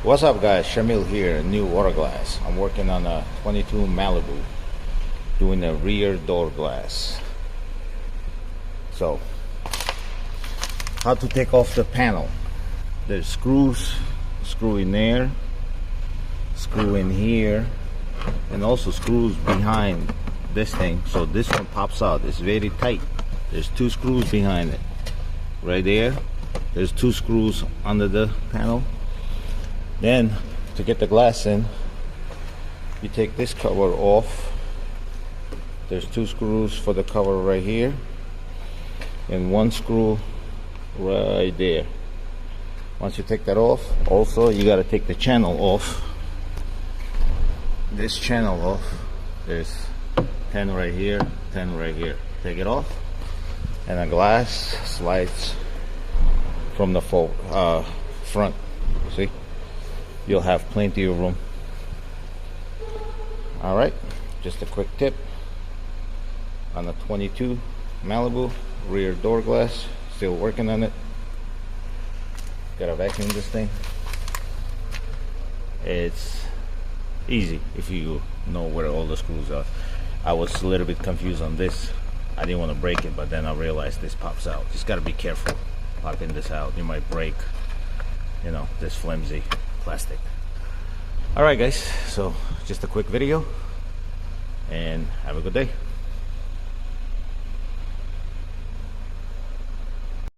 What's up guys, Shamil here, new water glass. I'm working on a 22 Malibu, doing the rear door glass. So, how to take off the panel. There's screws, screw in there, screw in here, and also screws behind this thing. So this one pops out, it's very tight. There's two screws behind it, right there. There's two screws under the panel. Then to get the glass in, you take this cover off. There's two screws for the cover right here and one screw right there. Once you take that off, also you got to take the channel off. This channel off. There's 10 right here, 10 right here. Take it off and the glass slides from the front. See? You'll have plenty of room. Alright, just a quick tip on the 22 Malibu rear door glass. Still working on it. Gotta vacuum this thing. It's easy if you know where all the screws are. I was a little bit confused on this. I didn't want to break it, but then I realized this pops out. Just gotta be careful popping this out. You might break, you know, this flimsy plastic. Alright guys, so just a quick video and have a good day.